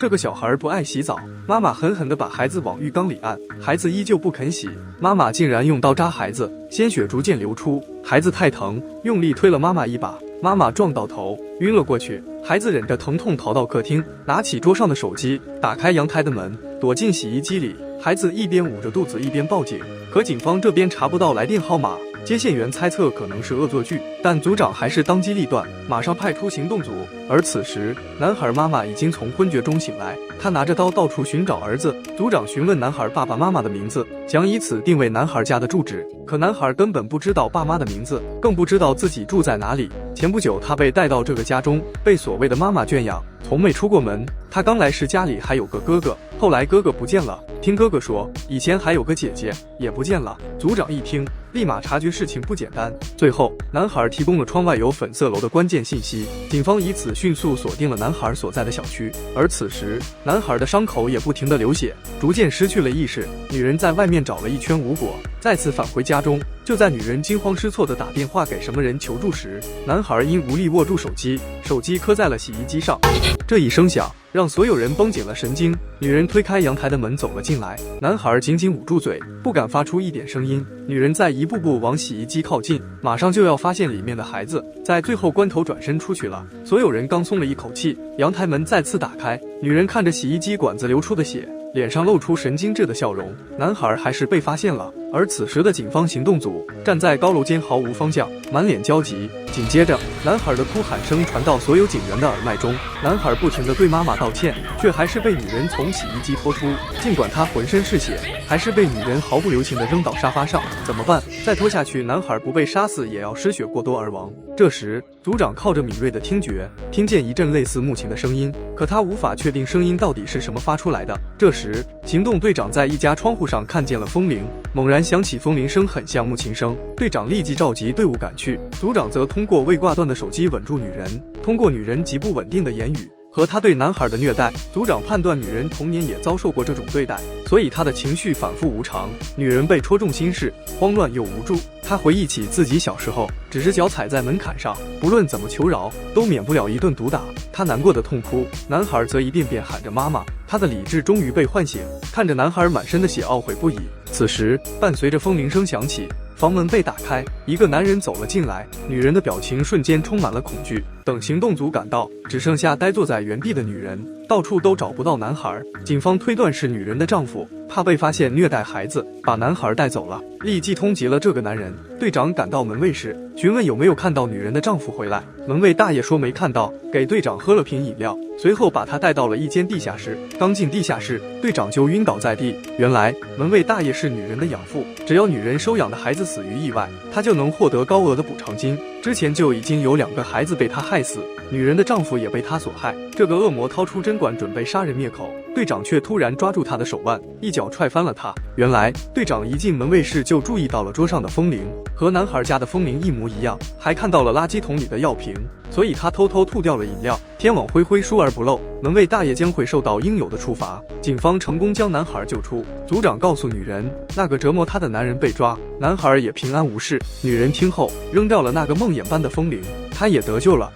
这个小孩不爱洗澡，妈妈狠狠地把孩子往浴缸里按，孩子依旧不肯洗，妈妈竟然用刀扎孩子，鲜血逐渐流出，孩子太疼，用力推了妈妈一把，妈妈撞到头，晕了过去。孩子忍着疼痛逃到客厅，拿起桌上的手机，打开阳台的门，躲进洗衣机里。孩子一边捂着肚子一边报警，可警方这边查不到来电号码。接线员猜测可能是恶作剧，但组长还是当机立断，马上派出行动组。而此时，男孩妈妈已经从昏厥中醒来，他拿着刀到处寻找儿子。组长询问男孩爸爸妈妈的名字，想以此定位男孩家的住址，可男孩根本不知道爸妈的名字，更不知道自己住在哪里。前不久，他被带到这个家中，被所谓的妈妈圈养，从没出过门。他刚来时家里还有个哥哥，后来哥哥不见了，听哥哥说，以前还有个姐姐，也不见了。组长一听，立马察觉事情不简单。最后，男孩提供了窗外有粉色楼的关键信息，警方以此迅速锁定了男孩所在的小区。而此时，男孩的伤口也不停地流血，逐渐失去了意识。女人在外面找了一圈无果，再次返回家中。就在女人惊慌失措地打电话给什么人求助时，男孩因无力握住手机，手机磕在了洗衣机上。这一声响让所有人绷紧了神经。女人推开阳台的门走了进来，男孩紧紧捂住嘴，不敢发出一点声音。女人在一步步往洗衣机靠近，马上就要发现里面的孩子，在最后关头转身出去了。所有人刚松了一口气，阳台门再次打开，女人看着洗衣机管子流出的血，脸上露出神经质的笑容。男孩还是被发现了。而此时的警方行动组站在高楼间毫无方向，满脸焦急。紧接着，男孩的哭喊声传到所有警员的耳麦中。男孩不停地对妈妈道歉，却还是被女人从洗衣机拖出。尽管他浑身是血，还是被女人毫不留情地扔到沙发上。怎么办？再拖下去，男孩不被杀死，也要失血过多而亡。这时，组长靠着敏锐的听觉，听见一阵类似木琴的声音，可他无法确定声音到底是什么发出来的。这时，行动队长在一家窗户上看见了风铃，猛然响起风铃声很像木琴声，队长立即召集队伍赶去。组长则通过未挂断的手机稳住女人，通过女人极不稳定的言语和他对男孩的虐待，组长判断女人童年也遭受过这种对待，所以她的情绪反复无常。女人被戳中心事，慌乱又无助。她回忆起自己小时候，只是脚踩在门槛上，不论怎么求饶，都免不了一顿毒打。她难过的痛哭，男孩则一遍遍喊着妈妈。她的理智终于被唤醒，看着男孩满身的血，懊悔不已。此时，伴随着风铃声响起，房门被打开，一个男人走了进来，女人的表情瞬间充满了恐惧。等行动组赶到，只剩下呆坐在原地的女人，到处都找不到男孩。警方推断是女人的丈夫怕被发现虐待孩子，把男孩带走了，立即通缉了这个男人。队长赶到门卫室，询问有没有看到女人的丈夫回来。门卫大爷说没看到，给队长喝了瓶饮料，随后把他带到了一间地下室。刚进地下室，队长就晕倒在地。原来门卫大爷是女人的养父，只要女人收养的孩子死于意外，他就能获得高额的补偿金。之前就已经有2个孩子被他害死，女人的丈夫也被他所害。这个恶魔掏出针管准备杀人灭口，队长却突然抓住他的手腕，一脚踹翻了他。原来队长一进门卫室就注意到了桌上的风铃，和男孩家的风铃一模一样，还看到了垃圾桶里的药瓶，所以他偷偷吐掉了饮料。天网恢恢，疏而不漏，门卫大爷将会受到应有的处罚。警方成功将男孩救出。组长告诉女人，那个折磨她的男人被抓，男孩也平安无事。女人听后扔掉了那个梦魇般的风铃，她也得救了。